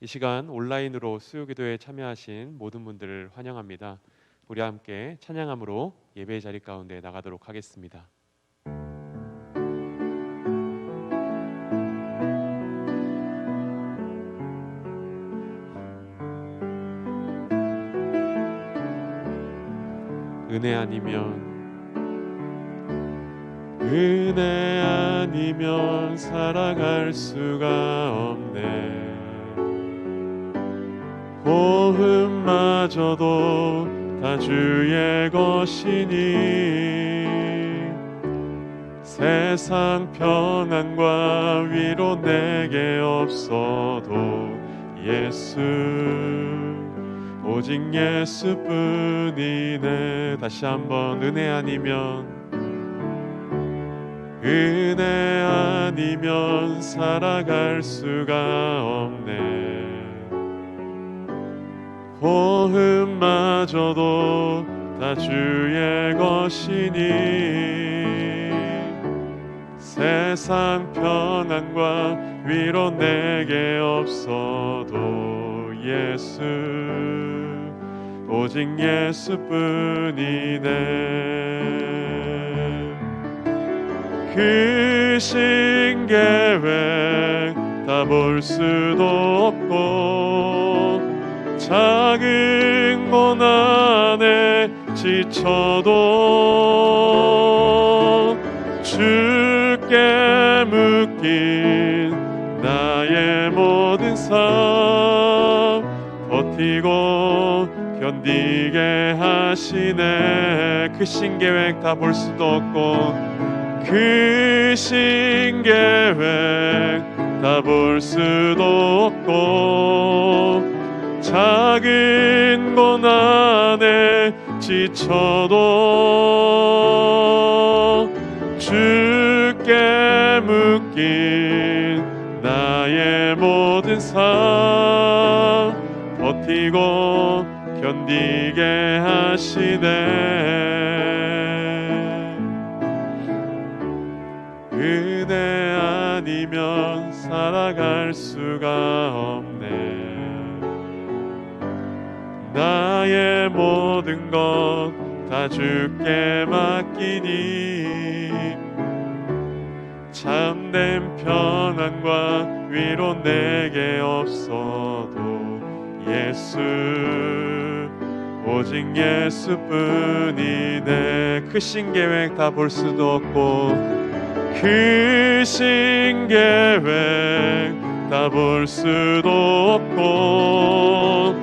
이 시간 온라인으로 수요기도에 참여하신 모든 분들을 환영합니다. 우리 함께 찬양함으로 예배의 자리 가운데 나가도록 하겠습니다. 은혜 아니면 살아갈 수가 없네. 호흡마저도 다 주의 것이니 세상 평안과 위로 내게 없어도 예수, 오직 예수뿐이네. 다시 한번 은혜 아니면 살아갈 수가 없네. 호흡마저도 다 주의 것이니 세상 평안과 위로 내게 없어도 예수, 오직 예수뿐이네. 그 신계획 다 볼 수도 없고 작은 고난에 지쳐도 주께 묶인 나의 모든 삶 버티고 견디게 하시네. 그 신계획 다 볼 수도 없고 그 신계획 다 볼 수도 없고 작은 고난에 지쳐도 주께 묶인 나의 모든 삶 버티고 견디게 하시네. 은혜 아니면 살아갈 수가 없네. 나의 모든 것 다 주께 맡기니 참된 평안과 위로 내게 없어도 예수, 오직 예수뿐이네. 그 신계획 다 볼 수도 없고 그 신계획 다 볼 수도 없고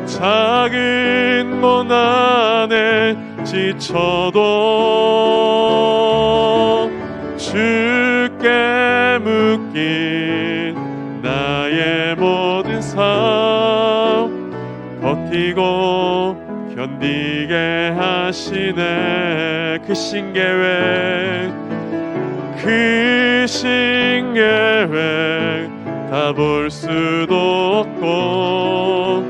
작은 고난에 지쳐도 주께 묶인 나의 모든 삶 버티고 견디게 하시네. 그 신계획 다 볼 수도 없고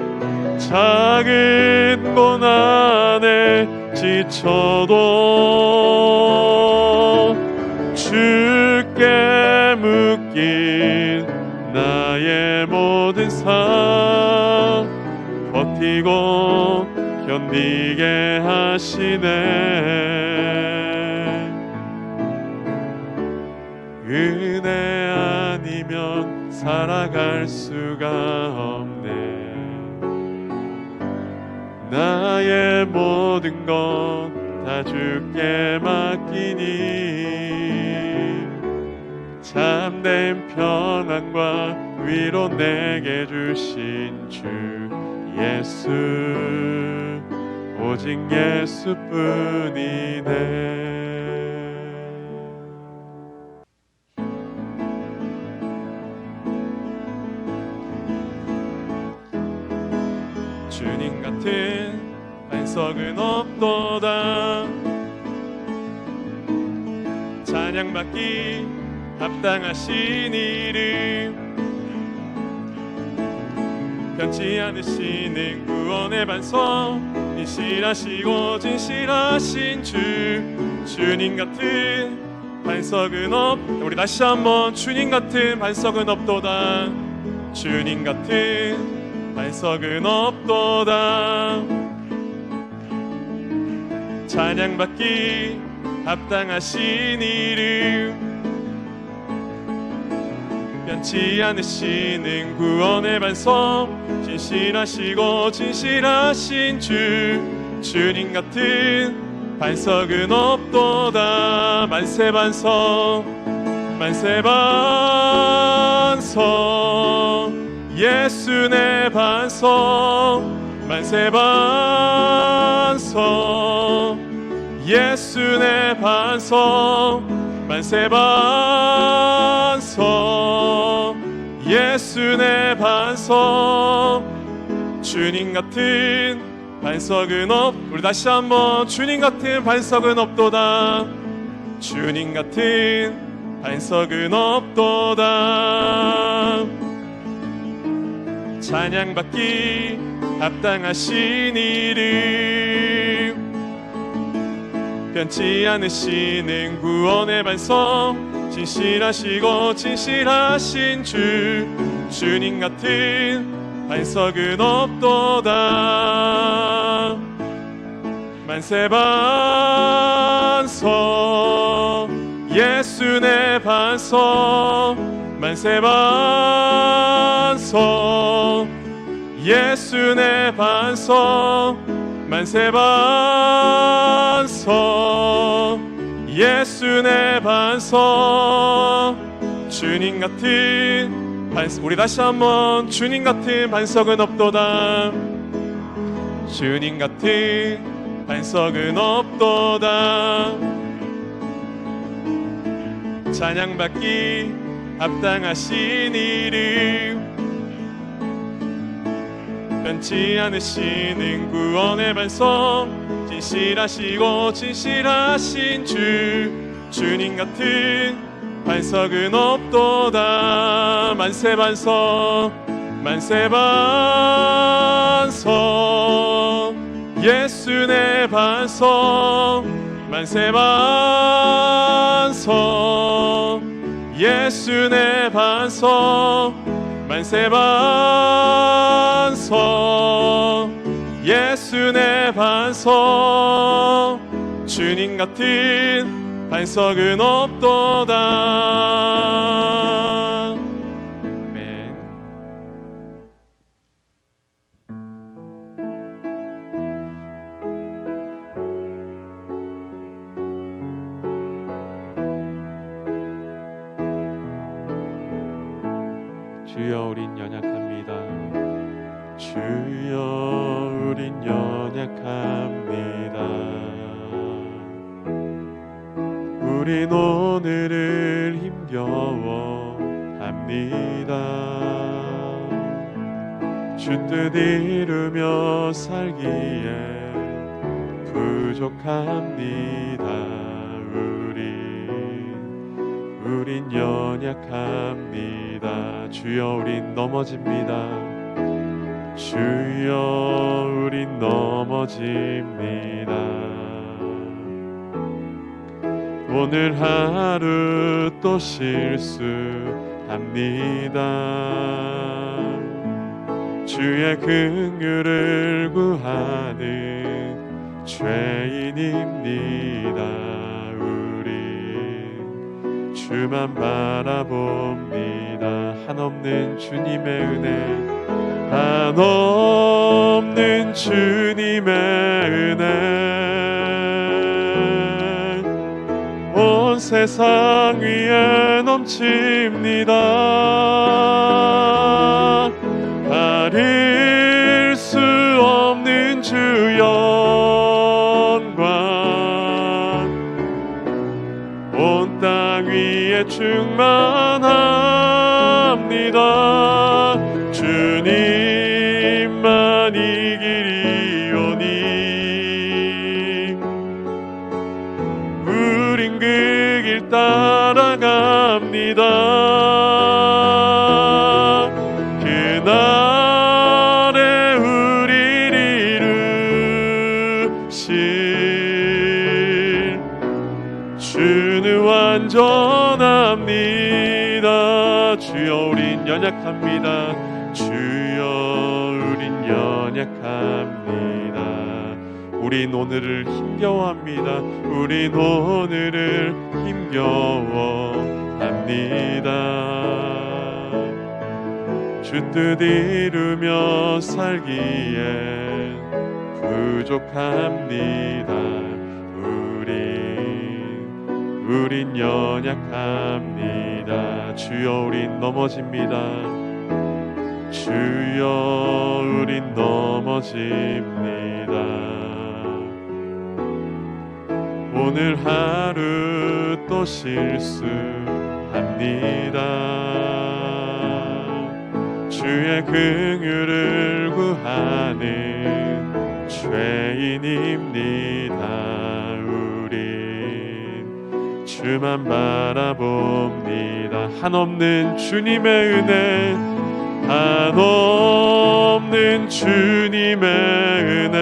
작은 고난에 지쳐도 주께 묶인 나의 모든 삶 버티고 견디게 하시네. 은혜 아니면 살아갈 수가 없네. 나의 모든 것 다 주께 맡기니 참된 평안과 위로 내게 주신 주 예수, 오직 예수뿐이네. 주님 같은 반석은 없도다. 찬양받기 합당하신 이름 변치 않으시는 구원의 반석 인실하시고 진실하신 주님 같은 반석은 우리 다시 한번 주님 같은 반석은 없도다. 주님 같은 반석은 없도다. 찬양받기 합당하신 이름, 변치 않으시는 구원의 반석, 진실하시고 진실하신 주님 같은 반석은 없도다. 만세 반석, 만세 반석, 예수 내 반석. 만세 반석, 예수 내 반석. 만세 반석, 예수 내 반석. 주님 같은 반석은 우리 다시 한번 주님 같은 반석은 없도다. 주님 같은 반석은 없도다. 찬양받기 합당하신 이름, 변치 않으시는 구원의 반석, 진실하시고 진실하신 주님 같은 반석은 없도다. 만세 반석, 예수 내 반석. 만세 반석, 예수 내 반석. 만세 반석, 예수 내 반석. 주님 같은 반석, 우리 다시 한번 주님 같은 반석은 없도다. 주님 같은 반석은 없도다. 찬양받기 합당하신 이름, 변치 않으시는 구원의 반석, 진실하시고 진실하신 주님 같은 반석은 없도다. 만세 반석, 만세 반석, 예수 내 반석. 만세 반석, 예수 내 반석. 만세 반석, 예수 내 반석. 주님 같은 반석은 없도다. 아멘. 주여 우린 연약합니다. 주여 우린 연약합니다. 우린 오늘을 힘겨워합니다. 주 뜻 이루며 살기에 부족합니다. 우린 연약합니다. 주여 우린 넘어집니다. 주여 우린 넘어집니다. 오늘 하루 또 실수합니다. 주의 긍휼을 구하는 죄인입니다. 주만 바라봅니다. 한없는 주님의 은혜, 한없는 주님의 은혜, 온 세상 위에 넘칩니다. 가릴 수 없는 주 영광, 온 땅 위에 충만합니다. 주님만 이기리오니 우린 그 길 따라갑니다. 그날에 우리를 이루실 주는 완전합니다. 주여 우린 연약합니다. 주여 우린 연약합니다. 우린 오늘을 힘겨워합니다. 우린 오늘을 힘겨워합니다. 주 뜻 이루며 살기에 부족합니다. 우린 연약합니다. 주여 우린 넘어집니다. 주여 우린 넘어집니다. 오늘 하루 또 실수합니다. 주의 긍휼을 구하는 죄인입니다. 우린 주만 바라봅니다. 한없는 주님의 은혜, 한없는 주님의 은혜,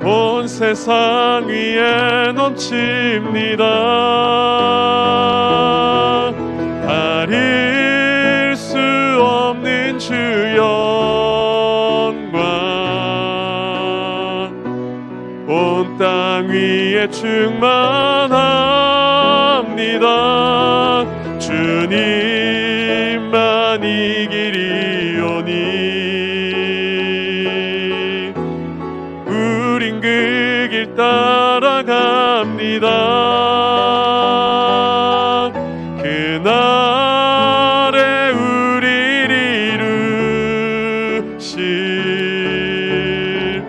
온 세상 위에 넘칩니다. 가릴 수 없는 주 영광, 온 땅 위에 충만합니다. 주님만 이 길이오니 우린 그 길 따라갑니다. 그날에 우릴 이루실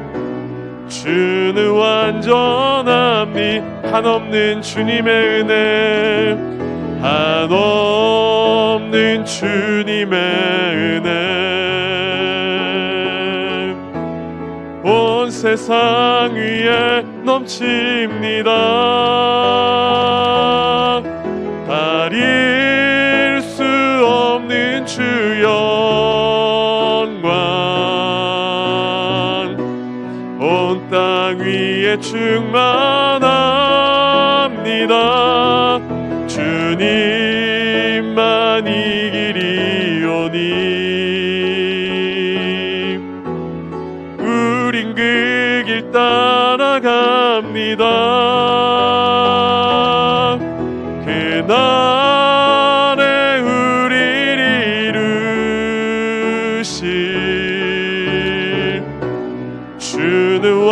주는 완전함이, 한없는 주님의 은혜, 한없는 주님의 은혜, 온 세상 위에 넘칩니다. 가릴 수 없는 주 영광, 온 땅 위에 충만합니다. 주님만 이 길이오니 우린 그 길 따라갑니다. 그날에 우릴 이루실 주는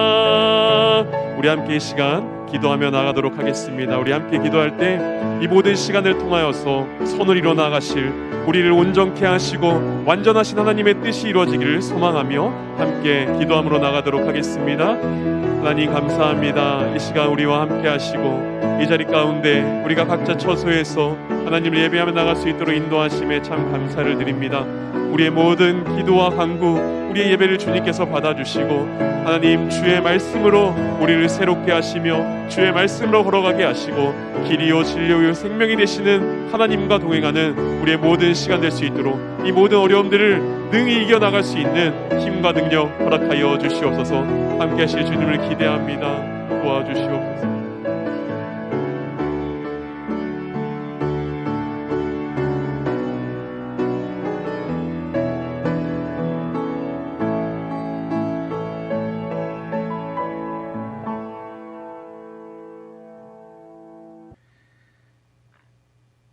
완전합니다. 우리 함께 이 시간 기도하며 나가도록 하겠습니다. 우리 함께 기도할 때 이 모든 시간을 통하여서 손을 일어 나가실, 우리를 온전케 하시고 완전하신 하나님의 뜻이 이루어지기를 소망하며 함께 기도함으로 나가도록 하겠습니다. 하나님 감사합니다. 이 시간 우리와 함께 하시고 이 자리 가운데 우리가 각자 처소에서 하나님을 예배하며 나갈 수 있도록 인도하심에 참 감사를 드립니다. 우리의 모든 기도와 간구, 우리의 예배를 주님께서 받아주시고 하나님 주의 말씀으로 우리를 새롭게 하시며 주의 말씀으로 걸어가게 하시고 길이요 진리요 생명이 되시는 하나님과 동행하는 우리의 모든 시간 될 수 있도록 이 모든 어려움들을 능히 이겨나갈 수 있는 힘과 능력 허락하여 주시옵소서. 함께 하실 주님을 기대합니다. 도와주시옵소서.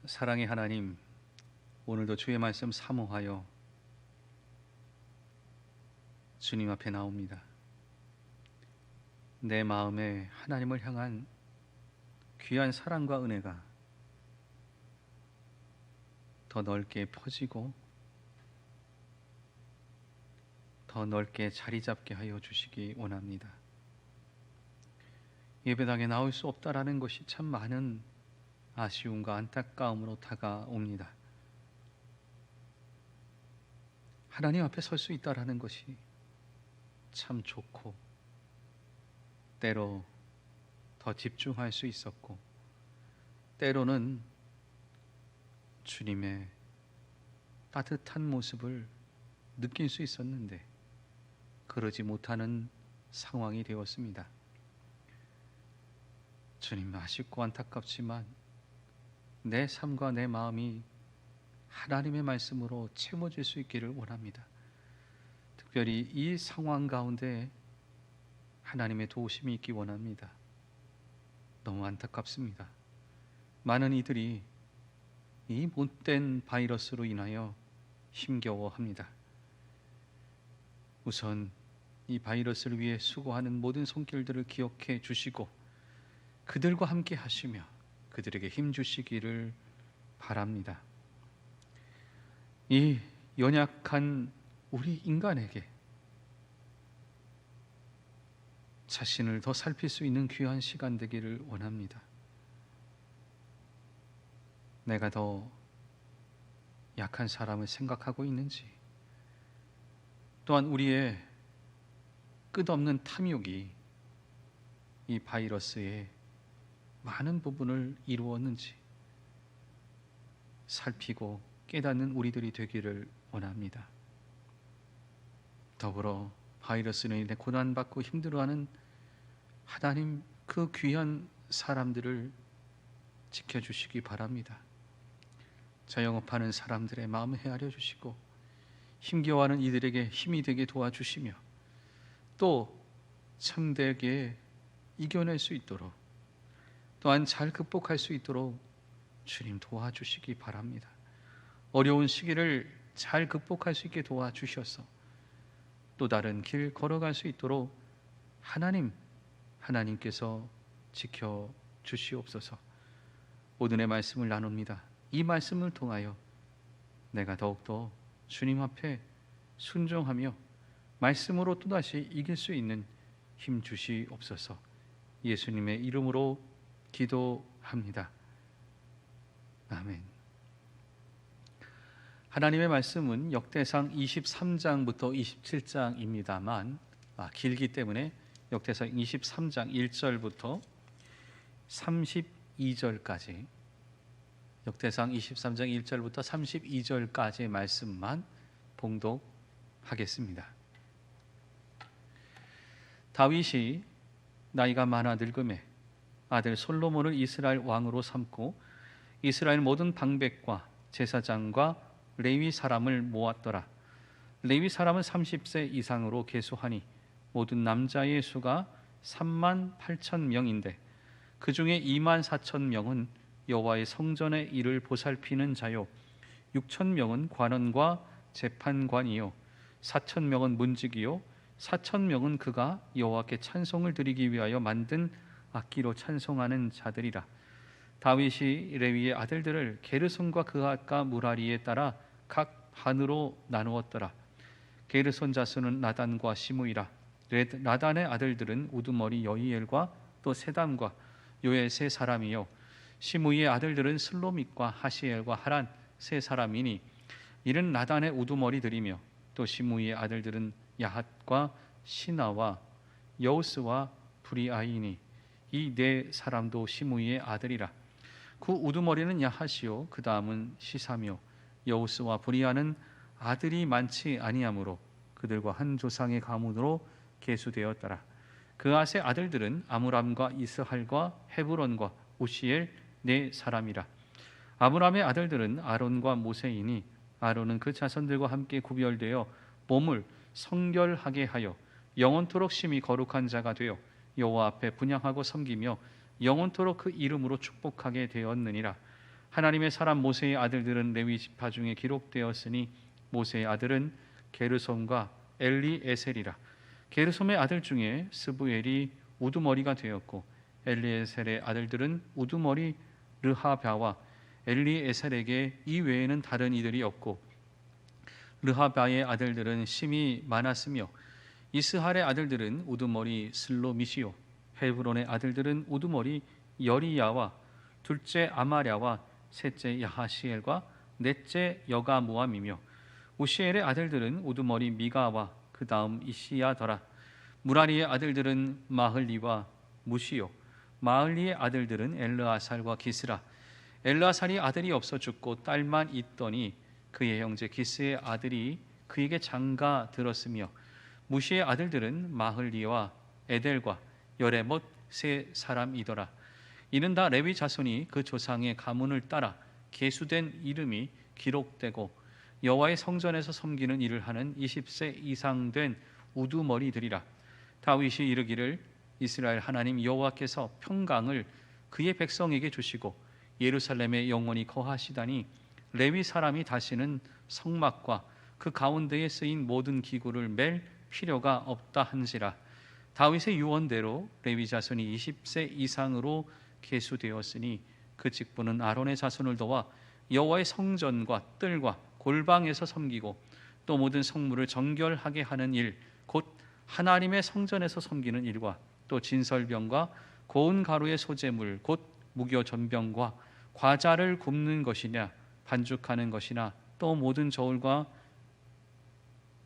사랑의 하나님, 오늘도 주의 말씀 사모하여 주님 앞에 나옵니다. 내 마음에 하나님을 향한 귀한 사랑과 은혜가 더 넓게 퍼지고 더 넓게 자리 잡게 하여 주시기 원합니다. 예배당에 나올 수 없다라는 것이 참 많은 아쉬움과 안타까움으로 다가옵니다. 하나님 앞에 설 수 있다라는 것이 참 좋고, 때로 더 집중할 수 있었고, 때로는 주님의 따뜻한 모습을 느낄 수 있었는데 그러지 못하는 상황이 되었습니다. 주님, 아쉽고 안타깝지만 내 삶과 내 마음이 하나님의 말씀으로 채워질 수 있기를 원합니다. 특별히 이 상황 가운데 하나님의 도우심이 있기 원합니다. 너무 안타깝습니다. 많은 이들이 이 못된 바이러스로 인하여 힘겨워합니다. 우선 이 바이러스를 위해 수고하는 모든 손길들을 기억해 주시고 그들과 함께 하시며 그들에게 힘 주시기를 바랍니다. 이 연약한 우리 인간에게 자신을 더 살필 수 있는 귀한 시간 되기를 원합니다. 내가 더 약한 사람을 생각하고 있는지, 또한 우리의 끝없는 탐욕이 이 바이러스의 많은 부분을 이루었는지 살피고 깨닫는 우리들이 되기를 원합니다. 더불어 바이러스로 인해 고난받고 힘들어하는 하나님 그 귀한 사람들을 지켜주시기 바랍니다. 자영업하는 사람들의 마음을 헤아려 주시고 힘겨워하는 이들에게 힘이 되게 도와주시며 또 참되게 이겨낼 수 있도록 또한 잘 극복할 수 있도록 주님 도와주시기 바랍니다. 어려운 시기를 잘 극복할 수 있게 도와주셔서 또 다른 길 걸어갈 수 있도록 하나님께서 지켜주시옵소서. 오늘의 말씀을 나눕니다. 이 말씀을 통하여 내가 더욱더 주님 앞에 순종하며 말씀으로 또다시 이길 수 있는 힘 주시옵소서. 예수님의 이름으로 기도합니다. 아멘. 하나님의 말씀은 역대상 23장부터 27장입니다만 길기 때문에 역대상 23장 1절부터 32절까지 역대상 23장 1절부터 32절까지의 말씀만 봉독하겠습니다. 다윗이 나이가 많아 늙음에 아들 솔로몬을 이스라엘 왕으로 삼고 이스라엘 모든 방백과 제사장과 레위 사람을 모았더라. 레위 사람은 30세 이상으로 계수하니 모든 남자의 수가 38,000명인데 그 중에 24,000명은 여호와의 성전의 일을 보살피는 자요 6,000명은 관원과 재판관이요 4,000명은 문지기요 4,000명은 그가 여호와께 찬송을 드리기 위하여 만든 악기로 찬송하는 자들이라. 다윗이 레위의 아들들을 게르손과 그앗과 무라리에 따라 각 반으로 나누었더라. 게르손 자손은 나단과 시므이라. 나단의 아들들은 우두머리 여이엘과 또 세담과 요엘 세 사람이요 시므이의 아들들은 슬로밋과 하시엘과 하란 세 사람이니 이는 나단의 우두머리들이며 또 시므이의 아들들은 야핫과 시나와 여우스와 브리아이니 이 네 사람도 시므이의 아들이라. 그 우두머리는 야핫이요 그 다음은 시사며 여우스와 브리아는 아들이 많지 아니하므로 그들과 한 조상의 가문으로 계수되었더라. 그앗의 아들들은 아므람과 이스할과 헤브론과 우시엘 네 사람이라. 아므람의 아들들은 아론과 모세이니 아론은 그 자손들과 함께 구별되어 몸을 성결하게 하여 영원토록 심히 거룩한 자가 되어 여호와 앞에 분향하고 섬기며 영원토록 그 이름으로 축복하게 되었느니라. 하나님의 사람 모세의 아들들은 레위 지파 중에 기록되었으니 모세의 아들은 게르솜과 엘리에셀이라. 게르솜의 아들 중에 스부엘이 우두머리가 되었고 엘리에셀의 아들들은 우두머리 르하바와 엘리에셀에게 이 외에는 다른 이들이 없고 르하바의 아들들은 심이 많았으며 이스할의 아들들은 우두머리 슬로미시요 헤브론의 아들들은 우두머리 여리야와 둘째 아마랴와 셋째 야하시엘과 넷째 여가무암이며 우시엘의 아들들은 우두머리 미가와 그 다음 이시야더라. 무라리의 아들들은 마흘리와 무시요 마흘리의 아들들은 엘르아살과 기스라. 엘르아살이 아들이 없어 죽고 딸만 있더니 그의 형제 기스의 아들이 그에게 장가 들었으며 무시의 아들들은 마흘리와 에델과 여레못 세 사람이더라. 이는 다 레위 자손이 그 조상의 가문을 따라 계수된 이름이 기록되고 여호와의 성전에서 섬기는 일을 하는 20세 이상 된 우두머리들이라. 다윗이 이르기를 이스라엘 하나님 여호와께서 평강을 그의 백성에게 주시고 예루살렘에 영원히 거하시다니 레위 사람이 다시는 성막과 그 가운데에 쓰인 모든 기구를 맬 필요가 없다 한지라. 다윗의 유언대로 레위 자손이 20세 이상으로 계수되었으니 그 직분은 아론의 자손을 도와 여호와의 성전과 뜰과 골방에서 섬기고 또 모든 성물을 정결하게 하는 일, 곧 하나님의 성전에서 섬기는 일과 또 진설병과 고운 가루의 소재물, 곧 무교 전병과 과자를 굽는 것이냐 반죽하는 것이나 또 모든 저울과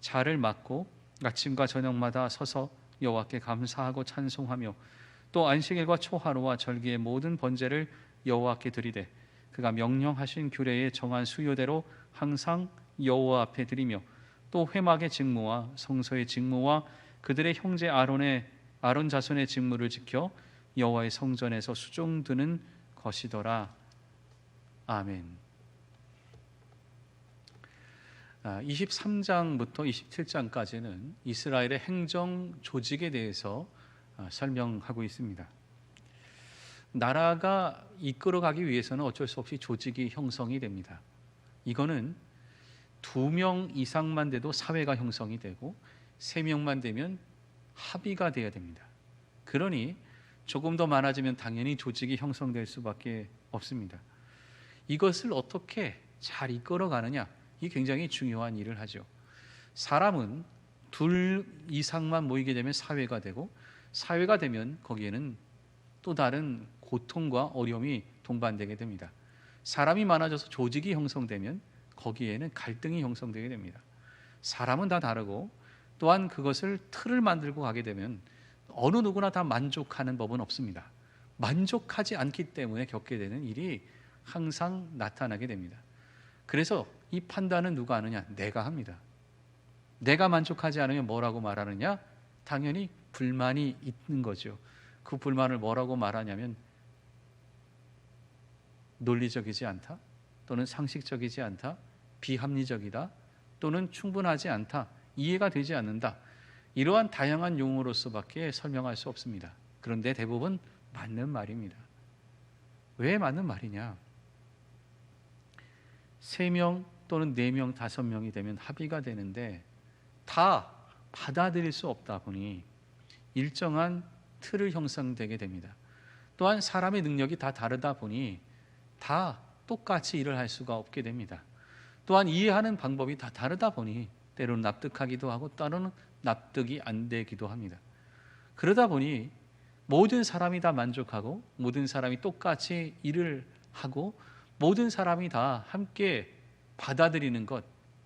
자를 맡고 아침과 저녁마다 서서 여호와께 감사하고 찬송하며 또 안식일과 초하루와 절기의 모든 번제를 여호와께 드리되 그가 명령하신 규례에 정한 수요대로 항상 여호와 앞에 드리며 또 회막의 직무와 성소의 직무와 그들의 형제 아론 자손의 직무를 지켜 여호와의 성전에서 수종드는 것이더라. 아멘. 23장부터 27장까지는 이스라엘의 행정 조직에 대해서 설명하고 있습니다. 나라가 이끌어가기 위해서는 어쩔 수 없이 조직이 형성이 됩니다. 이거는 2명 이상만 돼도 사회가 형성이 되고 3명만 되면 합의가 돼야 됩니다. 그러니 조금 더 많아지면 당연히 조직이 형성될 수밖에 없습니다. 이것을 어떻게 잘 이끌어가느냐, 이 굉장히 중요한 일을 하죠. 사람은 2 이상만 모이게 되면 사회가 되고 사회가 되면 거기에는 또 다른 고통과 어려움이 동반되게 됩니다. 사람이 많아져서 조직이 형성되면 거기에는 갈등이 형성되게 됩니다. 사람은 다 다르고 또한 그것을 틀을 만들고 가게 되면 어느 누구나 다 만족하는 법은 없습니다. 만족하지 않기 때문에 겪게 되는 일이 항상 나타나게 됩니다. 그래서 이 판단은 누가 하느냐? 내가 합니다. 내가 만족하지 않으면 뭐라고 말하느냐? 당연히 불만이 있는 거죠. 그 불만을 뭐라고 말하냐면 논리적이지 않다, 또는 상식적이지 않다, 비합리적이다, 또는 충분하지 않다, 이해가 되지 않는다, 이러한 다양한 용어로서밖에 설명할 수 없습니다. 그런데 대부분 맞는 말입니다. 왜 맞는 말이냐? 3명 또는 4명, 5명이 되면 합의가 되는데 다 받아들일 수 없다 보니 일정한 틀을 형성되게 됩니다. 또한 사람의 능력이 다 다르다 보니 다 똑같이 일을 할 수가 없게 됩니다. 또한 이해하는 방법이 다 다르다 보니 때로는 납득하기도 하고 때로는 납득이 안 되기도 합니다. 그러다 보니 모든 사람이 다 만족하고 모든 사람이 똑같이 일을 하고 모든 사람이 다 함께 받아들이는 것,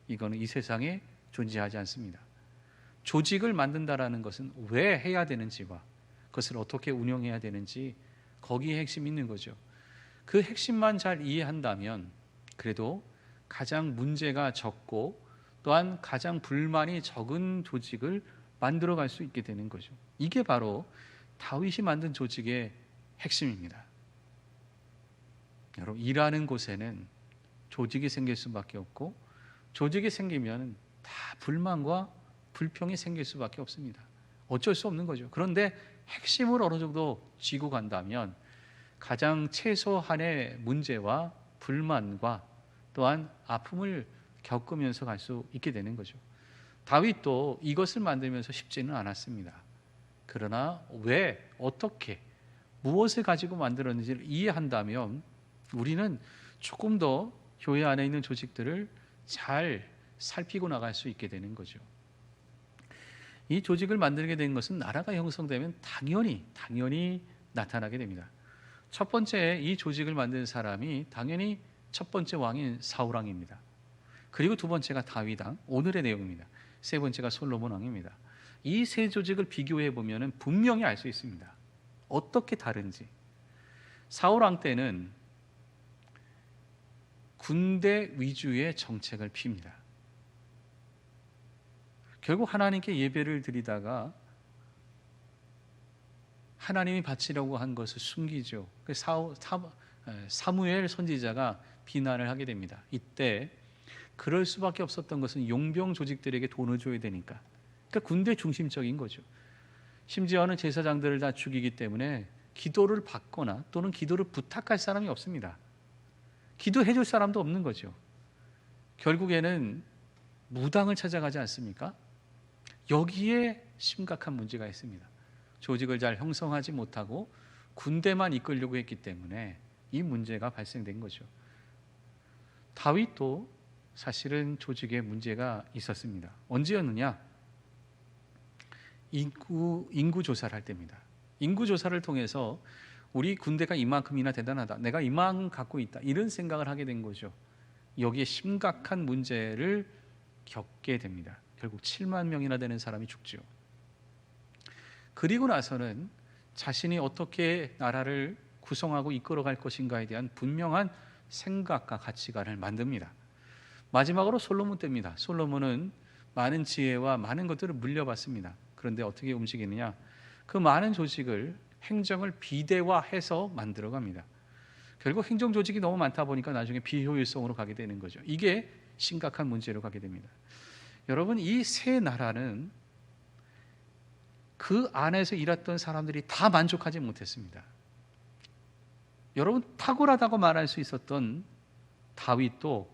이거는 이 세상에 존재하지 않습니다. 조직을 만든다라는 것은 왜 해야 되는지와 그것을 어떻게 운영해야 되는지 거기에 핵심이 있는 거죠. 그 핵심만 잘 이해한다면 그래도 가장 문제가 적고 또한 가장 불만이 적은 조직을 만들어갈 수 있게 되는 거죠. 이게 바로 다윗이 만든 조직의 핵심입니다. 여러분, 일하는 곳에는 조직이 생길 수밖에 없고 조직이 생기면 다 불만과 불평이 생길 수밖에 없습니다. 어쩔 수 없는 거죠. 그런데 핵심을 어느 정도 쥐고 간다면 가장 최소한의 문제와 불만과 또한 아픔을 겪으면서 갈 수 있게 되는 거죠. 다윗도 이것을 만들면서 쉽지는 않았습니다. 그러나 왜, 어떻게, 무엇을 가지고 만들었는지를 이해한다면 우리는 조금 더 교회 안에 있는 조직들을 잘 살피고 나갈 수 있게 되는 거죠. 이 조직을 만들게 된 것은 나라가 형성되면 당연히 나타나게 됩니다. 첫 번째, 이 조직을 만든 사람이 당연히 첫 번째 왕인 사울 왕입니다. 그리고 두 번째가 다윗 왕, 오늘의 내용입니다. 세 번째가 솔로몬 왕입니다. 이 세 조직을 비교해 보면 분명히 알 수 있습니다. 어떻게 다른지. 사울 왕 때는 군대 위주의 정책을 핍니다. 결국 하나님께 예배를 드리다가 하나님이 바치려고 한 것을 숨기죠. 사무엘 선지자가 비난을 하게 됩니다. 이때 그럴 수밖에 없었던 것은 용병 조직들에게 돈을 줘야 되니까. 그러니까 군대 중심적인 거죠. 심지어는 제사장들을 다 죽이기 때문에 기도를 받거나 또는 기도를 부탁할 사람이 없습니다. 기도해 줄 사람도 없는 거죠. 결국에는 무당을 찾아가지 않습니까? 여기에 심각한 문제가 있습니다. 조직을 잘 형성하지 못하고 군대만 이끌려고 했기 때문에 이 문제가 발생된 거죠. 다윗도 사실은 조직에 문제가 있었습니다. 언제였느냐? 인구 조사를 할 때입니다. 인구 조사를 통해서 우리 군대가 이만큼이나 대단하다, 내가 이만큼 갖고 있다, 이런 생각을 하게 된 거죠. 여기에 심각한 문제를 겪게 됩니다. 결국 7만 명이나 되는 사람이 죽죠. 그리고 나서는 자신이 어떻게 나라를 구성하고 이끌어갈 것인가에 대한 분명한 생각과 가치관을 만듭니다. 마지막으로 솔로몬 때입니다. 솔로몬은 많은 지혜와 많은 것들을 물려받습니다. 그런데 어떻게 움직이느냐? 그 많은 조직을, 행정을 비대화해서 만들어갑니다. 결국 행정 조직이 너무 많다 보니까 나중에 비효율성으로 가게 되는 거죠. 이게 심각한 문제로 가게 됩니다. 여러분, 이 세 나라는 그 안에서 일했던 사람들이 다 만족하지 못했습니다. 여러분, 탁월하다고 말할 수 있었던 다윗도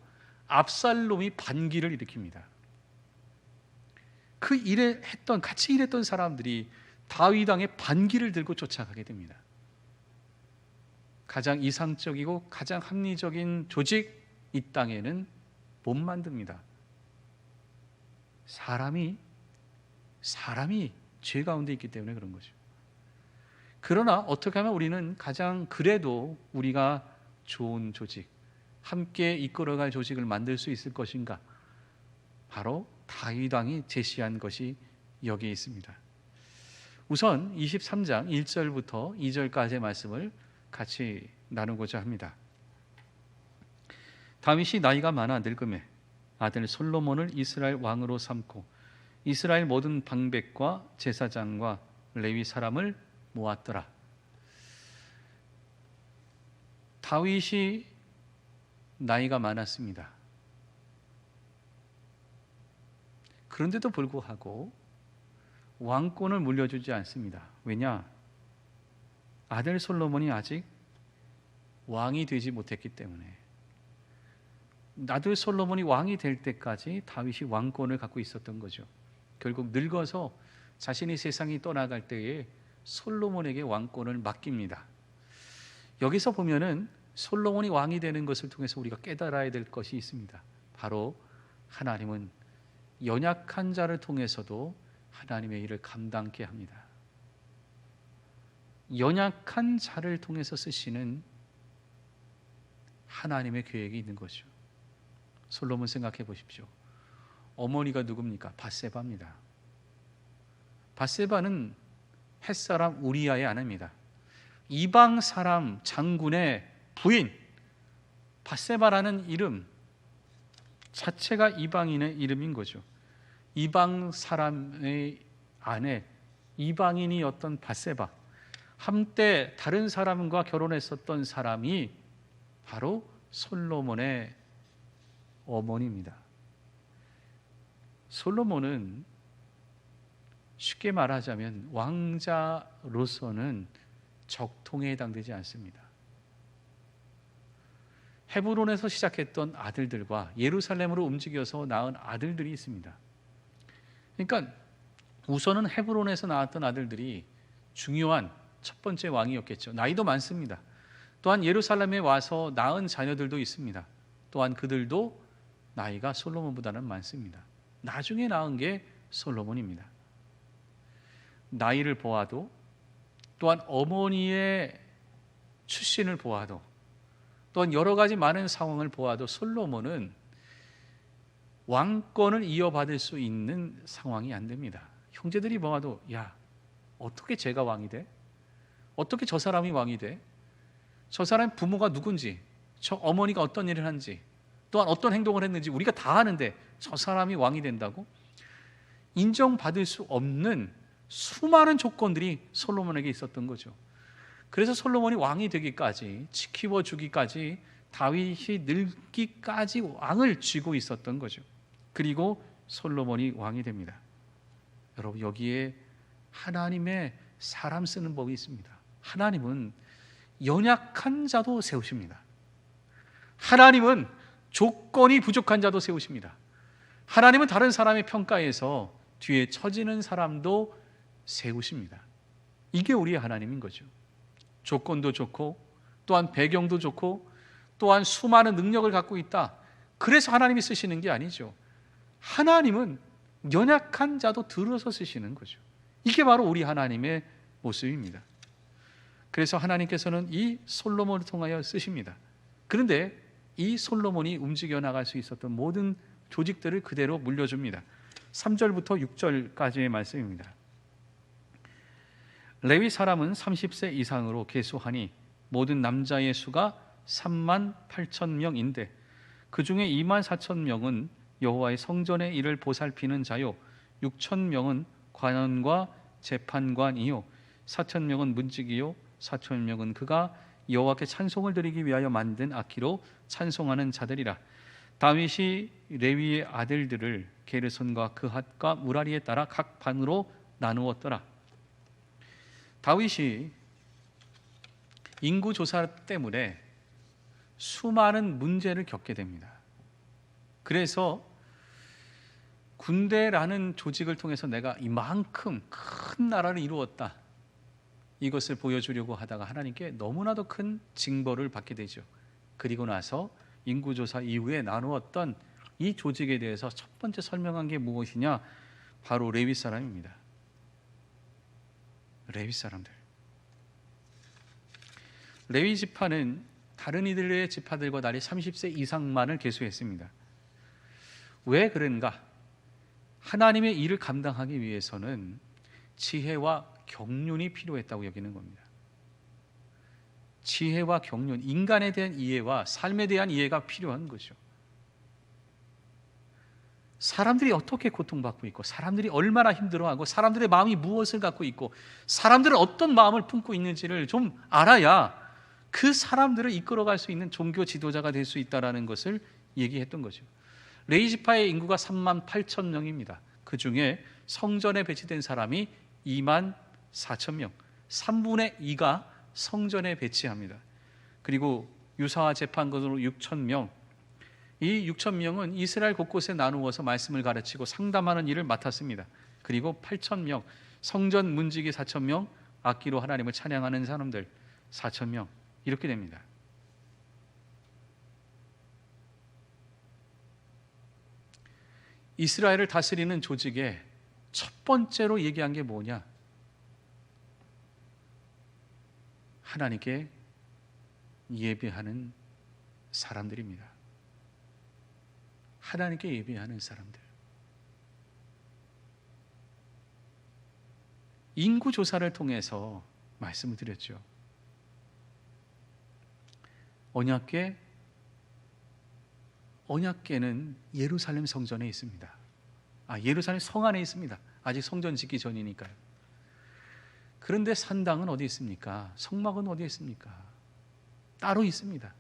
압살롬이 반기를 일으킵니다. 그 같이 일했던 사람들이 다윗 왕의 반기를 들고 쫓아가게 됩니다. 가장 이상적이고 가장 합리적인 조직, 이 땅에는 못 만듭니다. 사람이 죄 가운데 있기 때문에 그런 거죠. 그러나 어떻게 하면 우리는 가장 그래도 우리가 좋은 조직, 함께 이끌어갈 조직을 만들 수 있을 것인가? 바로 다윗 왕이 제시한 것이 여기에 있습니다. 우선 23장 1절부터 2절까지의 말씀을 같이 나누고자 합니다. 다윗이 나이가 많아 늙음에 아들 솔로몬을 이스라엘 왕으로 삼고 이스라엘 모든 방백과 제사장과 레위 사람을 모았더라. 다윗이 나이가 많았습니다. 그런데도 불구하고 왕권을 물려주지 않습니다. 왜냐? 아들 솔로몬이 아직 왕이 되지 못했기 때문에. 아들 솔로몬이 왕이 될 때까지 다윗이 왕권을 갖고 있었던 거죠. 결국 늙어서 자신이 세상이 떠나갈 때에 솔로몬에게 왕권을 맡깁니다. 여기서 보면은 솔로몬이 왕이 되는 것을 통해서 우리가 깨달아야 될 것이 있습니다. 바로 하나님은 연약한 자를 통해서도 하나님의 일을 감당케 합니다. 연약한 자를 통해서 쓰시는 하나님의 계획이 있는 거죠. 솔로몬 생각해 보십시오. 어머니가 누굽니까? 밧세바입니다. 밧세바는 햇사람 우리아의 아내입니다. 이방 사람 장군의 부인, 밧세바라는 이름 자체가 이방인의 이름인 거죠. 이방 사람의 아내, 이방인이었던 밧세바, 한때 다른 사람과 결혼했었던 사람이 바로 솔로몬의 어머니입니다. 솔로몬은 쉽게 말하자면 왕자로서는 적통에 해당되지 않습니다. 헤브론에서 시작했던 아들들과 예루살렘으로 움직여서 낳은 아들들이 있습니다. 그러니까 우선은 헤브론에서 낳았던 아들들이 중요한 첫 번째 왕이었겠죠. 나이도 많습니다. 또한 예루살렘에 와서 낳은 자녀들도 있습니다. 또한 그들도 나이가 솔로몬보다는 많습니다. 나중에 낳은 게 솔로몬입니다. 나이를 보아도 또한 어머니의 출신을 보아도 또한 여러 가지 많은 상황을 보아도 솔로몬은 왕권을 이어받을 수 있는 상황이 안 됩니다. 형제들이 보아도 야, 어떻게 제가 왕이 돼? 어떻게 저 사람이 왕이 돼? 저 사람 부모가 누군지, 저 어머니가 어떤 일을 한지, 또한 어떤 행동을 했는지 우리가 다 아는데 저 사람이 왕이 된다고? 인정받을 수 없는 수많은 조건들이 솔로몬에게 있었던 거죠. 그래서 솔로몬이 왕이 되기까지, 키워주기까지, 다윗이 늙기까지 왕을 쥐고 있었던 거죠. 그리고 솔로몬이 왕이 됩니다. 여러분, 여기에 하나님의 사람 쓰는 법이 있습니다. 하나님은 연약한 자도 세우십니다. 하나님은 조건이 부족한 자도 세우십니다. 하나님은 다른 사람의 평가에서 뒤에 처지는 사람도 세우십니다. 이게 우리의 하나님인 거죠. 조건도 좋고, 또한 배경도 좋고, 또한 수많은 능력을 갖고 있다. 그래서 하나님이 쓰시는 게 아니죠. 하나님은 연약한 자도 들어서 쓰시는 거죠. 이게 바로 우리 하나님의 모습입니다. 그래서 하나님께서는 이 솔로몬을 통하여 쓰십니다. 그런데 이 솔로몬이 움직여 나갈 수 있었던 모든 조직들을 그대로 물려줍니다. 3절부터 6절까지의 말씀입니다. 레위 사람은 30세 이상으로 계수하니 모든 남자의 수가 3만 8천 명인데 그 중에 2만 4천 명은 여호와의 성전의 일을 보살피는 자요 6천 명은 관원과 재판관이요 4천 명은 문지기요 4천 명은 그가 여호와께 찬송을 드리기 위하여 만든 악기로 찬송하는 자들이라. 다윗이 레위의 아들들을 게르손과 그핫과 무라리에 따라 각 반으로 나누었더라. 다윗이 인구 조사 때문에 수많은 문제를 겪게 됩니다. 그래서 군대라는 조직을 통해서 내가 이만큼 큰 나라를 이루었다, 이것을 보여주려고 하다가 하나님께 너무나도 큰 징벌을 받게 되죠. 그리고 나서 인구조사 이후에 나누었던 이 조직에 대해서 첫 번째 설명한 게 무엇이냐? 바로 레위 사람입니다. 레위 사람들. 레위 지파는 다른 이들의 지파들과 달리 30세 이상만을 계수했습니다. 왜 그런가? 하나님의 일을 감당하기 위해서는 지혜와 경륜이 필요했다고 여기는 겁니다. 지혜와 경륜, 인간에 대한 이해와 삶에 대한 이해가 필요한 거죠. 사람들이 어떻게 고통받고 있고, 사람들이 얼마나 힘들어하고, 사람들의 마음이 무엇을 갖고 있고, 사람들은 어떤 마음을 품고 있는지를 좀 알아야 그 사람들을 이끌어갈 수 있는 종교 지도자가 될 수 있다는 것을 얘기했던 거죠. 레위 지파의 인구가 3만 8천 명입니다. 그 중에 성전에 배치된 사람이 2만 4천 명, 3분의 2가 성전에 배치합니다. 그리고 유사와 재판관으로 6천 명, 이 6천 명은 이스라엘 곳곳에 나누어서 말씀을 가르치고 상담하는 일을 맡았습니다. 그리고 8천 명, 성전 문지기 4천 명, 악기로 하나님을 찬양하는 사람들 4천 명, 이렇게 됩니다. 이스라엘을 다스리는 조직의 첫 번째로 얘기한 게 뭐냐? 하나님께 예배하는 사람들입니다. 하나님께 예배하는 사람들. 인구 조사를 통해서 말씀을 드렸죠. 언약궤는 예루살렘 성전에 있습니다. 예루살렘 성 안에 있습니다. 아직 성전 짓기 전이니까요. 그런데 산당은 어디 있습니까? 성막은 어디 있습니까? 따로 있습니다.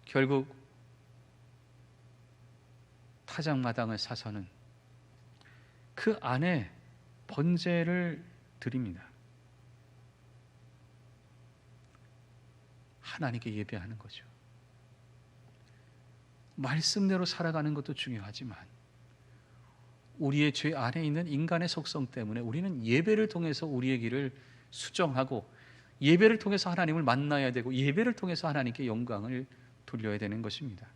결국 타작마당을 사서는 그 안에 번제를 드립니다. 하나님께 예배하는 거죠. 말씀대로 살아가는 것도 중요하지만 우리의 죄 안에 있는 인간의 속성 때문에 우리는 예배를 통해서 우리의 길을 수정하고 예배를 통해서 하나님을 만나야 되고 예배를 통해서 하나님께 영광을 돌려야 되는 것입니다.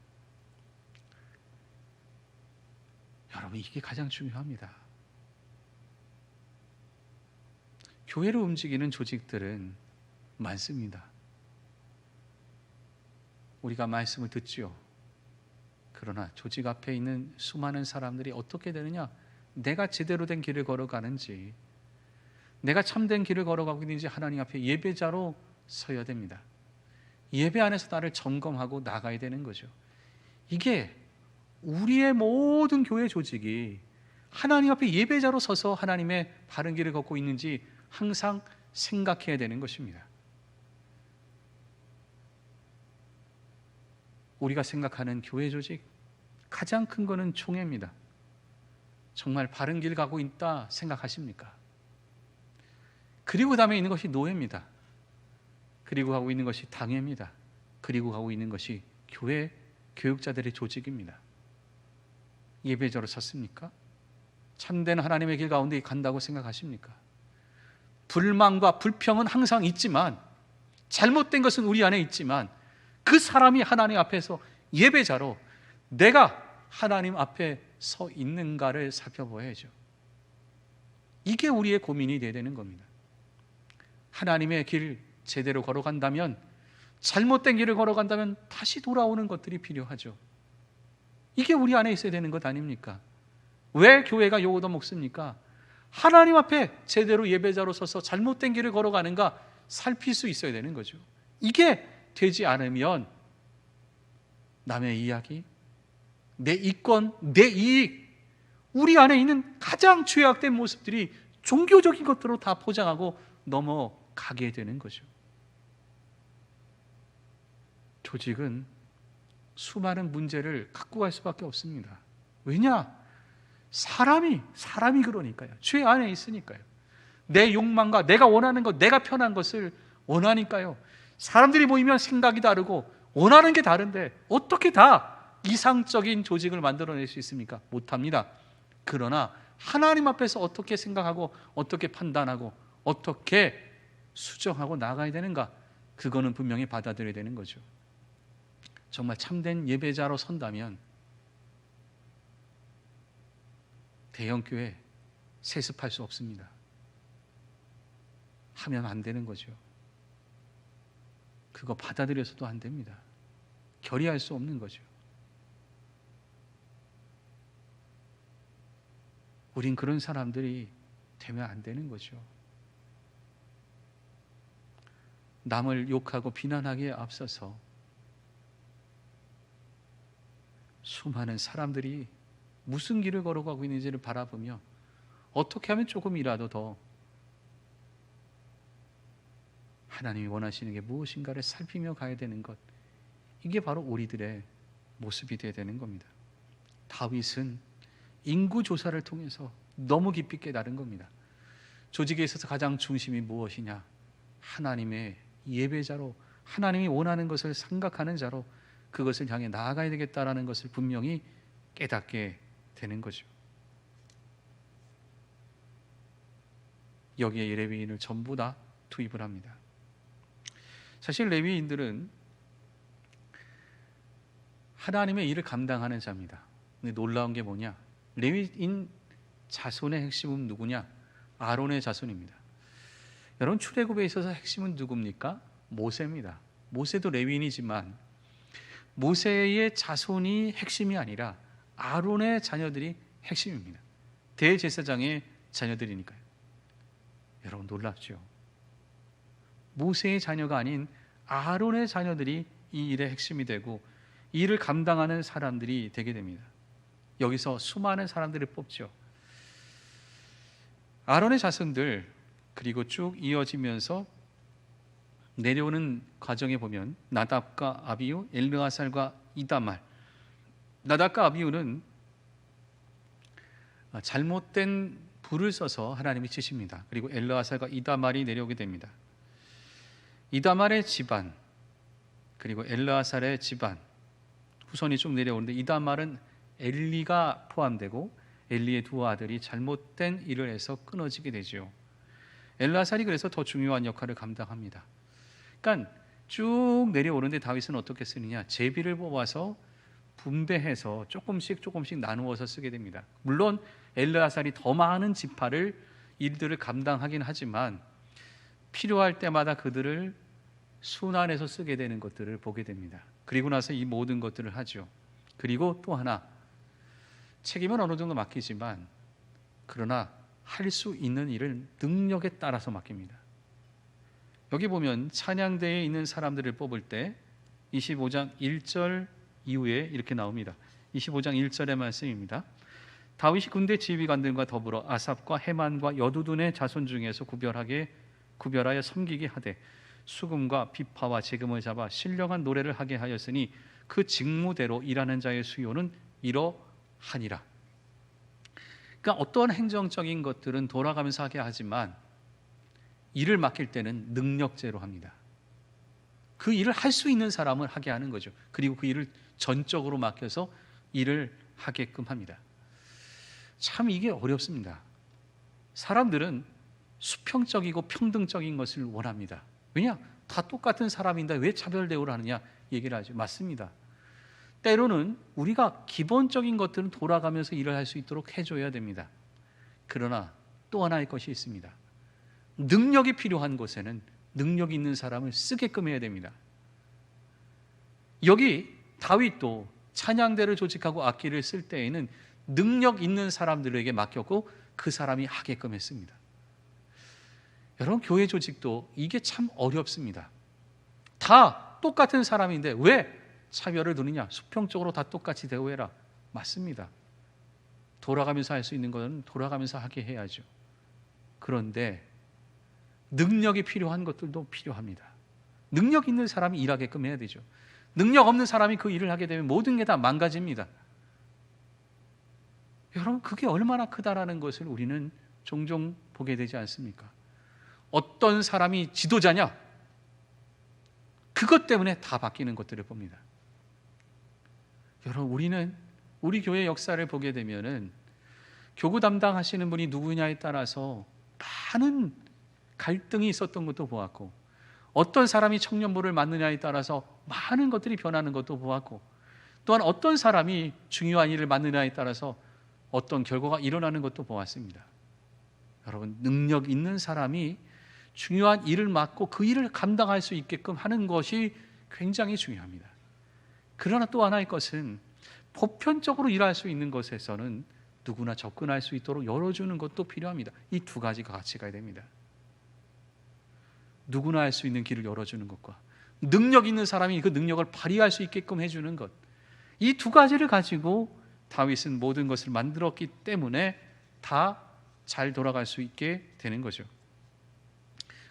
여러분, 이게 가장 중요합니다. 교회를 움직이는 조직들은 많습니다. 우리가 말씀을 듣지요. 그러나 조직 앞에 있는 수많은 사람들이 어떻게 되느냐? 내가 제대로 된 길을 걸어가는지, 내가 참된 길을 걸어가고 있는지 하나님 앞에 예배자로 서야 됩니다. 예배 안에서 나를 점검하고 나가야 되는 거죠. 이게 우리의 모든 교회 조직이 하나님 앞에 예배자로 서서 하나님의 바른 길을 걷고 있는지 항상 생각해야 되는 것입니다. 우리가 생각하는 교회 조직 가장 큰 거는 총회입니다. 정말 바른 길 가고 있다 생각하십니까? 그리고 다음에 있는 것이 노예입니다. 그리고 가고 있는 것이 당회입니다. 그리고 가고 있는 것이 교회 교육자들의 조직입니다. 예배자로 섰습니까? 참된 하나님의 길 가운데 간다고 생각하십니까? 불만과 불평은 항상 있지만, 잘못된 것은 우리 안에 있지만, 그 사람이 하나님 앞에서 예배자로 내가 하나님 앞에 서 있는가를 살펴봐야죠. 이게 우리의 고민이 되어야 되는 겁니다. 하나님의 길 제대로 걸어간다면, 잘못된 길을 걸어간다면 다시 돌아오는 것들이 필요하죠. 이게 우리 안에 있어야 되는 것 아닙니까? 왜 교회가 요구도 먹습니까? 하나님 앞에 제대로 예배자로 서서 잘못된 길을 걸어가는가 살필 수 있어야 되는 거죠. 이게 되지 않으면 남의 이야기, 내 이권, 내 이익, 우리 안에 있는 가장 죄악된 모습들이 종교적인 것들로 다 포장하고 넘어가게 되는 거죠. 조직은 수많은 문제를 갖고 갈 수밖에 없습니다. 왜냐? 사람이 그러니까요. 죄 안에 있으니까요. 내 욕망과 내가 원하는 것, 내가 편한 것을 원하니까요. 사람들이 모이면 생각이 다르고 원하는 게 다른데 어떻게 다 이상적인 조직을 만들어낼 수 있습니까? 못합니다. 그러나 하나님 앞에서 어떻게 생각하고 어떻게 판단하고 어떻게 수정하고 나가야 되는가, 그거는 분명히 받아들여야 되는 거죠. 정말 참된 예배자로 선다면 대형교회 세습할 수 없습니다. 하면 안 되는 거죠. 그거 받아들여서도 안 됩니다. 결의할 수 없는 거죠. 우린 그런 사람들이 되면 안 되는 거죠. 남을 욕하고 비난하기에 앞서서 수많은 사람들이 무슨 길을 걸어가고 있는지를 바라보며 어떻게 하면 조금이라도 더 하나님이 원하시는 게 무엇인가를 살피며 가야 되는 것, 이게 바로 우리들의 모습이 되어야 되는 겁니다. 다윗은 인구조사를 통해서 너무 깊이 깨달은 겁니다. 조직에 있어서 가장 중심이 무엇이냐? 하나님의 예배자로, 하나님이 원하는 것을 생각하는 자로 그것을 향해 나아가야 되겠다라는 것을 분명히 깨닫게 되는 거죠. 여기에 레위인을 전부 다 투입을 합니다. 사실 레위인들은 하나님의 일을 감당하는 자입니다. 근데 놀라운 게 뭐냐? 레위인 자손의 핵심은 누구냐? 아론의 자손입니다. 여러분, 출애굽에 있어서 핵심은 누굽니까? 모세입니다. 모세도 레위인이지만 모세의 자손이 핵심이 아니라 아론의 자녀들이 핵심입니다. 대제사장의 자녀들이니까요. 여러분, 놀랍죠? 모세의 자녀가 아닌 아론의 자녀들이 이 일의 핵심이 되고 이 일을 감당하는 사람들이 되게 됩니다. 여기서 수많은 사람들을 뽑죠. 아론의 자손들, 그리고 쭉 이어지면서 내려오는 과정에 보면 나답과 아비후, 엘르아살과 이다말. 나답과 아비후는 잘못된 불을 써서 하나님이 치십니다. 그리고 엘르아살과 이다말이 내려오게 됩니다. 이다말의 집안, 그리고 엘르아살의 집안, 후손이 쭉 내려오는데 이다말은 엘리가 포함되고 엘리의 두 아들이 잘못된 일을 해서 끊어지게 되죠. 엘르아살이 그래서 더 중요한 역할을 감당합니다. 그러니까 쭉 내려오는데 다윗은 어떻게 쓰느냐? 제비를 뽑아서 분배해서 조금씩 나누어서 쓰게 됩니다. 물론 엘르아살이 더 많은 지파를 일들을 감당하긴 하지만 필요할 때마다 그들을 순환해서 쓰게 되는 것들을 보게 됩니다. 그리고 나서 이 모든 것들을 하죠. 그리고 또 하나, 책임은 어느 정도 맡기지만 그러나 할 수 있는 일을 능력에 따라서 맡깁니다. 여기 보면 찬양대에 있는 사람들을 뽑을 때 25장 1절 이후에 이렇게 나옵니다. 25장 1절의 말씀입니다. 다윗이 군대 지휘관들과 더불어 아삽과 헤만과 여두둔의 자손 중에서 구별하여 섬기게 하되 수금과 비파와 재금을 잡아 신령한 노래를 하게 하였으니 그 직무대로 일하는 자의 수요는 이러하니라. 그러니까 어떠한 행정적인 것들은 돌아가면서 하게 하지만 일을 맡길 때는 능력제로 합니다. 그 일을 할 수 있는 사람을 하게 하는 거죠. 그리고 그 일을 전적으로 맡겨서 일을 하게끔 합니다. 참 이게 어렵습니다. 사람들은 수평적이고 평등적인 것을 원합니다. 왜냐? 다 똑같은 사람인데 왜 차별 대우를 하느냐 얘기를 하죠. 맞습니다. 때로는 우리가 기본적인 것들은 돌아가면서 일을 할 수 있도록 해줘야 됩니다. 그러나 또 하나의 것이 있습니다. 능력이 필요한 곳에는 능력 있는 사람을 쓰게끔 해야 됩니다. 여기 다윗도 찬양대를 조직하고 악기를 쓸 때에는 능력 있는 사람들에게 맡겼고 그 사람이 하게끔 했습니다. 여러분, 교회 조직도 이게 참 어렵습니다. 다 똑같은 사람인데 왜 차별을 두느냐? 수평적으로 다 똑같이 대우해라. 맞습니다. 돌아가면서 할 수 있는 것은 돌아가면서 하게 해야죠. 그런데 능력이 필요한 것들도 필요합니다. 능력 있는 사람이 일하게끔 해야 되죠. 능력 없는 사람이 그 일을 하게 되면 모든 게 다 망가집니다. 여러분, 그게 얼마나 크다라는 것을 우리는 종종 보게 되지 않습니까? 어떤 사람이 지도자냐? 그것 때문에 다 바뀌는 것들을 봅니다. 여러분, 우리는 우리 교회 역사를 보게 되면은 교구 담당하시는 분이 누구냐에 따라서 많은 갈등이 있었던 것도 보았고, 어떤 사람이 청년부를 맡느냐에 따라서 많은 것들이 변하는 것도 보았고, 또한 어떤 사람이 중요한 일을 맡느냐에 따라서 어떤 결과가 일어나는 것도 보았습니다. 여러분, 능력 있는 사람이 중요한 일을 맡고 그 일을 감당할 수 있게끔 하는 것이 굉장히 중요합니다. 그러나 또 하나의 것은 보편적으로 일할 수 있는 것에서는 누구나 접근할 수 있도록 열어주는 것도 필요합니다. 이 두 가지가 같이 가야 됩니다. 누구나 할 수 있는 길을 열어주는 것과 능력 있는 사람이 그 능력을 발휘할 수 있게끔 해주는 것, 이 두 가지를 가지고 다윗은 모든 것을 만들었기 때문에 다 잘 돌아갈 수 있게 되는 거죠.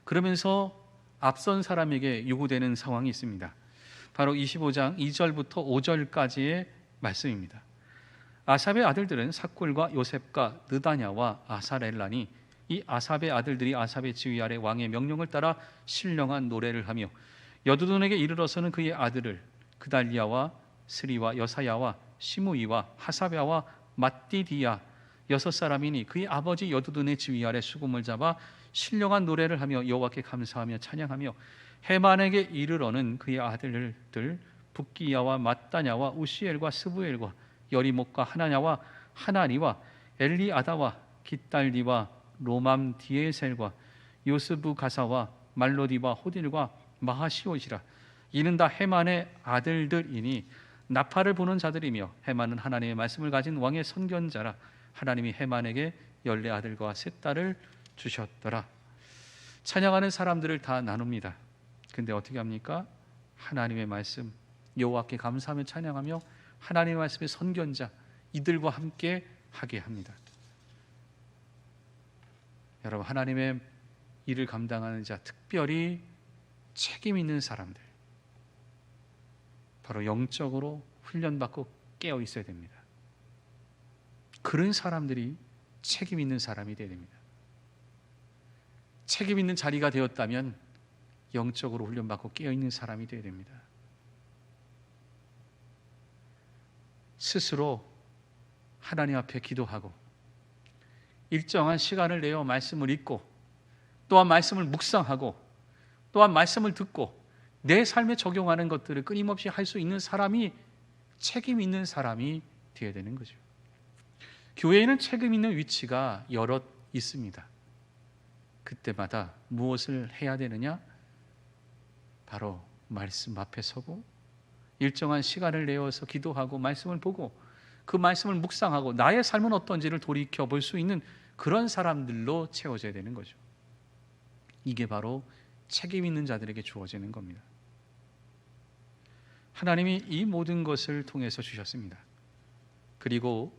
그러면서 앞선 사람에게 요구되는 상황이 있습니다. 바로 25장 2절부터 5절까지의 말씀입니다. 아삽의 아들들은 삭굴과 요셉과 느다냐와 아사렐라니, 이 아삽의 아들들이 아삽의 지휘 아래 왕의 명령을 따라 신령한 노래를 하며 여두둔에게 이르러서는 그의 아들을 그달리아와 스리와 여사야와 시므이와 하사랴와 mat디디야 6사람이니 그의 아버지 여두둔의 지휘 아래 수금을 잡아 신령한 노래를 하며 여호와께 감사하며 찬양하며 헤만에게 이르러는 그의 아들들 붓기야와 mat다냐와 우시엘과 스부엘과 여리목과 하나냐와 하나니와 엘리아다와 깃달디와 로맘 디에셀과 요스부 가사와 말로디와 호딜과 마하시옷이라. 이는 다 헤만의 아들들이니 나팔을 부는 자들이며 헤만은 하나님의 말씀을 가진 왕의 선견자라. 하나님이 헤만에게 14아들과 3딸을 주셨더라. 찬양하는 사람들을 다 나눕니다. 근데 어떻게 합니까? 하나님의 말씀, 여호와께 감사하며 찬양하며 하나님의 말씀의 선견자, 이들과 함께 하게 합니다. 여러분, 하나님의 일을 감당하는 자, 특별히 책임 있는 사람들, 바로 영적으로 훈련받고 깨어 있어야 됩니다. 그런 사람들이 책임 있는 사람이 되어야 됩니다. 책임 있는 자리가 되었다면 영적으로 훈련받고 깨어 있는 사람이 되어야 됩니다. 스스로 하나님 앞에 기도하고 일정한 시간을 내어 말씀을 읽고 또한 말씀을 묵상하고 또한 말씀을 듣고 내 삶에 적용하는 것들을 끊임없이 할 수 있는 사람이 책임 있는 사람이 되어야 되는 거죠. 교회에는 책임 있는 위치가 여럿 있습니다. 그때마다 무엇을 해야 되느냐? 바로 말씀 앞에 서고 일정한 시간을 내어서 기도하고 말씀을 보고 그 말씀을 묵상하고 나의 삶은 어떤지를 돌이켜 볼 수 있는 그런 사람들로 채워져야 되는 거죠. 이게 바로 책임 있는 자들에게 주어지는 겁니다. 하나님이 이 모든 것을 통해서 주셨습니다. 그리고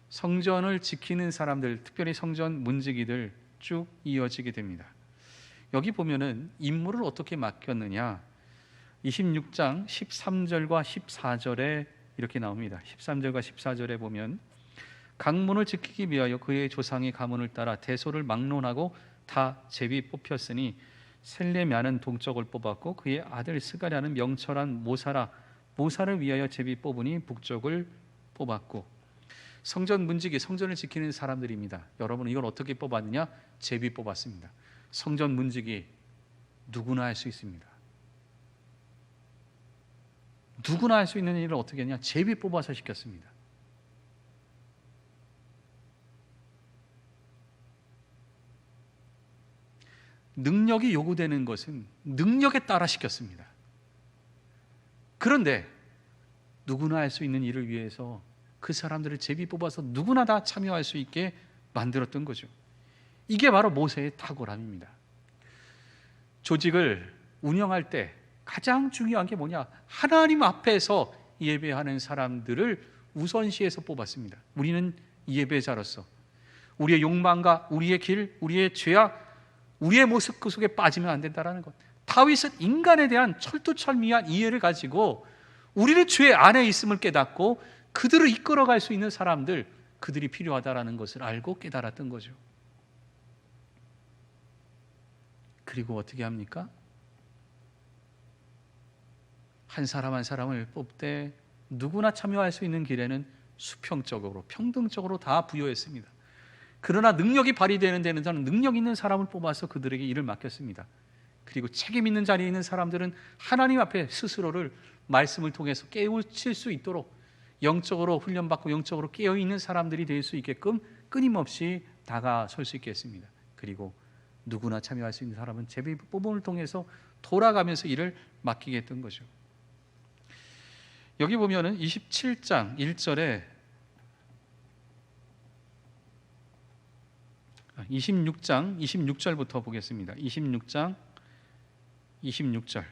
성전을 지키는 사람들, 특별히 성전 문지기들 쭉 이어지게 됩니다. 여기 보면은 임무를 어떻게 맡겼느냐, 26장 13절과 14절에 이렇게 나옵니다. 13절과 14절에 보면 강문을 지키기 위하여 그의 조상의 가문을 따라 대소를 막론하고 다 제비 뽑혔으니 셀레미아는 동쪽을 뽑았고 그의 아들 스가랴는 명철한 모사를 위하여 제비 뽑으니 북쪽을 뽑았고. 성전 문지기, 성전을 지키는 사람들입니다. 여러분, 이걸 어떻게 뽑았느냐? 제비 뽑았습니다. 성전 문지기 누구나 할 수 있습니다. 누구나 할 수 있는 일을 어떻게 했냐? 제비 뽑아서 시켰습니다. 능력이 요구되는 것은 능력에 따라 시켰습니다. 그런데 누구나 할 수 있는 일을 위해서 그 사람들을 제비 뽑아서 누구나 다 참여할 수 있게 만들었던 거죠. 이게 바로 모세의 탁월함입니다. 조직을 운영할 때 가장 중요한 게 뭐냐? 하나님 앞에서 예배하는 사람들을 우선시해서 뽑았습니다. 우리는 예배자로서 우리의 욕망과 우리의 길, 우리의 죄악, 우리의 모습 그 속에 빠지면 안 된다는 것. 다윗은 인간에 대한 철두철미한 이해를 가지고 우리는 죄 안에 있음을 깨닫고 그들을 이끌어갈 수 있는 사람들, 그들이 필요하다는 것을 알고 깨달았던 거죠. 그리고 어떻게 합니까? 한 사람 한 사람을 뽑되 누구나 참여할 수 있는 길에는 수평적으로, 평등적으로 다 부여했습니다. 그러나 능력이 발휘되는 데는 저는 능력 있는 사람을 뽑아서 그들에게 일을 맡겼습니다. 그리고 책임 있는 자리에 있는 사람들은 하나님 앞에 스스로를 말씀을 통해서 깨우칠 수 있도록 영적으로 훈련받고 영적으로 깨어있는 사람들이 될 수 있게끔 끊임없이 다가설 수 있게 했습니다. 그리고 누구나 참여할 수 있는 사람은 제비 뽑음을 통해서 돌아가면서 일을 맡기게 했던 거죠. 여기 보면은 27장 1절에 26장 26절부터 보겠습니다. 26장 26절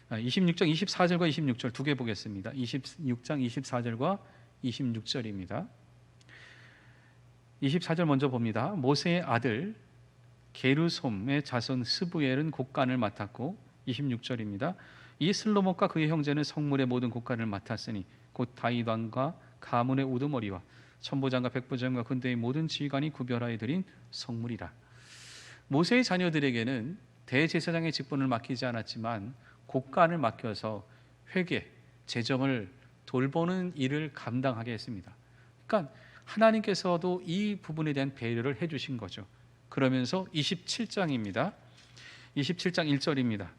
24절과 26절 두 개 보겠습니다. 26장 24절과 26절입니다. 24절 먼저 봅니다. 모세의 아들 게르솜의 자손 스부엘은 곡간을 맡았고 26절입니다. 이 슬로목과 그의 형제는 성물의 모든 곡간을 맡았으니 곧 다윗 왕과 가문의 우두머리와 천부장과 백부장과 군대의 모든 지휘관이 구별하여 드린 성물이라. 모세의 자녀들에게는 대제사장의 직분을 맡기지 않았지만 곡간을 맡겨서 회계, 재정을 돌보는 일을 감당하게 했습니다. 그러니까 하나님께서도 이 부분에 대한 배려를 해주신 거죠. 그러면서 27장입니다. 27장 1절입니다.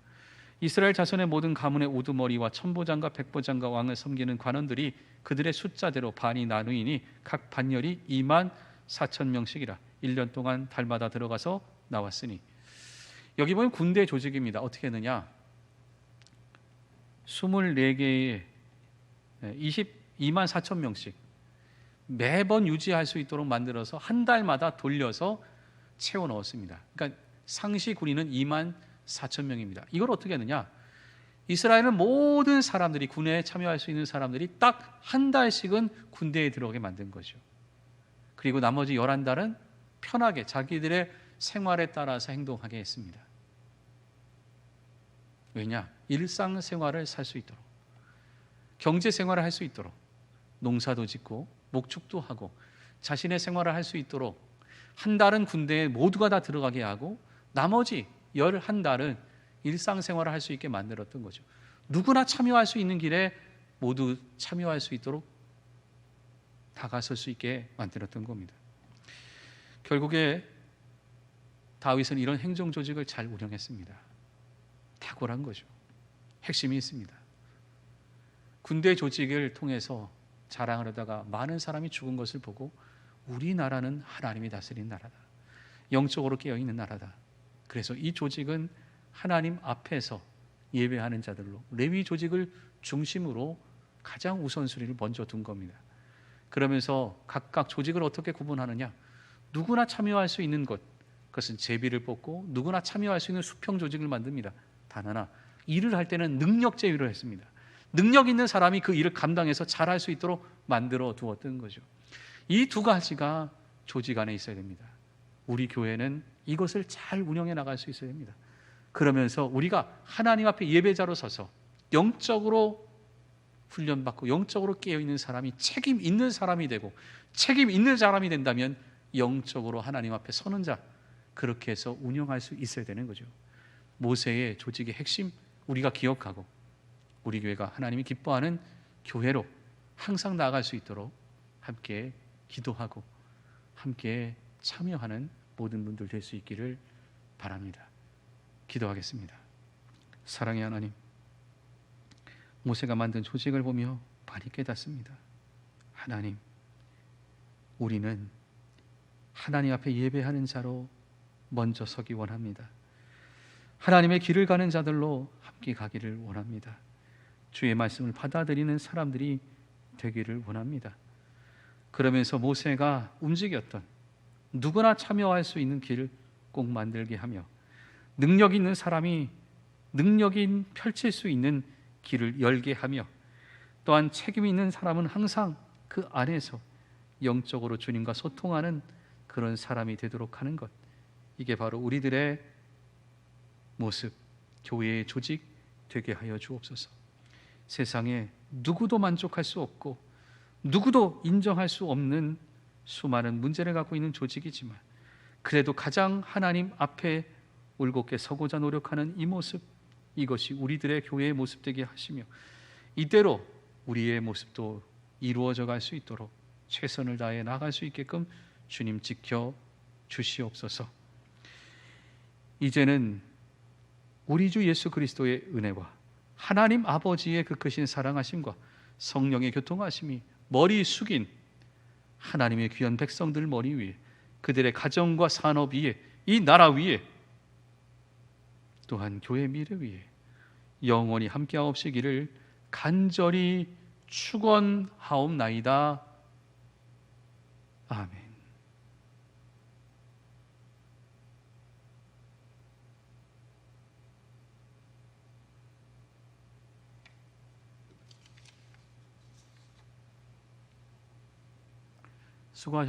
이스라엘 자손의 모든 가문의 우두머리와 천부장과 백부장과 왕을 섬기는 관원들이 그들의 숫자대로 반이 나누이니 각 반열이 24,000명씩이라 1년 동안 달마다 들어가서 나왔으니. 여기 보면 군대 조직입니다. 어떻게 했느냐? 24개의 24,000명씩 매번 유지할 수 있도록 만들어서 한 달마다 돌려서 채워 넣었습니다. 그러니까 상시 군인은 24,000명입니다. 이걸 어떻게 했느냐? 이스라엘은 모든 사람들이, 군에 참여할 수 있는 사람들이 딱 한 달씩은 군대에 들어오게 만든 거죠. 그리고 나머지 11달은 편하게 자기들의 생활에 따라서 행동하게 했습니다. 왜냐? 일상생활을 살 수 있도록, 경제생활을 할 수 있도록, 농사도 짓고 목축도 하고 자신의 생활을 할 수 있도록 한 달은 군대에 모두가 다 들어가게 하고 나머지 11달은 일상생활을 할 수 있게 만들었던 거죠. 누구나 참여할 수 있는 길에 모두 참여할 수 있도록 다가설 수 있게 만들었던 겁니다. 결국에 다윗은 이런 행정 조직을 잘 운영했습니다. 탁월한 거죠. 핵심이 있습니다. 군대 조직을 통해서 자랑을 하다가 많은 사람이 죽은 것을 보고 우리나라는 하나님이 다스리는 나라다. 영적으로 깨어있는 나라다. 그래서 이 조직은 하나님 앞에서 예배하는 자들로 레위 조직을 중심으로 가장 우선순위를 먼저 둔 겁니다. 그러면서 각각 조직을 어떻게 구분하느냐? 누구나 참여할 수 있는 것, 그것은 제비를 뽑고 누구나 참여할 수 있는 수평 조직을 만듭니다. 단 하나, 일을 할 때는 능력 제위를 했습니다. 능력 있는 사람이 그 일을 감당해서 잘할 수 있도록 만들어 두었던 거죠. 이 두 가지가 조직 안에 있어야 됩니다. 우리 교회는 이것을 잘 운영해 나갈 수 있어야 됩니다. 그러면서 우리가 하나님 앞에 예배자로 서서 영적으로 훈련받고 영적으로 깨어있는 사람이 책임 있는 사람이 되고, 책임 있는 사람이 된다면 영적으로 하나님 앞에 서는 자, 그렇게 해서 운영할 수 있어야 되는 거죠. 모세의 조직의 핵심 우리가 기억하고 우리 교회가 하나님이 기뻐하는 교회로 항상 나아갈 수 있도록 함께 기도하고 함께 참여하는 모든 분들 될 수 있기를 바랍니다. 기도하겠습니다. 사랑의 하나님, 모세가 만든 조직을 보며 많이 깨닫습니다. 하나님, 우리는 하나님 앞에 예배하는 자로 먼저 서기 원합니다. 하나님의 길을 가는 자들로 함께 가기를 원합니다. 주의 말씀을 받아들이는 사람들이 되기를 원합니다. 그러면서 모세가 움직였던 누구나 참여할 수 있는 길을 꼭 만들게 하며, 능력 있는 사람이 능력이 펼칠 수 있는 길을 열게 하며, 또한 책임 있는 사람은 항상 그 안에서 영적으로 주님과 소통하는 그런 사람이 되도록 하는 것, 이게 바로 우리들의 모습, 교회의 조직 되게 하여 주옵소서. 세상에 누구도 만족할 수 없고 누구도 인정할 수 없는 수많은 문제를 갖고 있는 조직이지만, 그래도 가장 하나님 앞에 올곧게 서고자 노력하는 이 모습, 이것이 우리들의 교회의 모습 되게 하시며, 이대로 우리의 모습도 이루어져 갈 수 있도록 최선을 다해 나갈 수 있게끔 주님 지켜 주시옵소서. 이제는 우리 주 예수 그리스도의 은혜와 하나님 아버지의 그 크신 사랑하심과 성령의 교통하심이 머리 숙인 하나님의 귀한 백성들 머리 위에, 그들의 가정과 산업 위에, 이 나라 위에, 또한 교회 미래 위에 영원히 함께하옵시기를 간절히 축원하옵나이다. 아멘. 수고하셨습니다.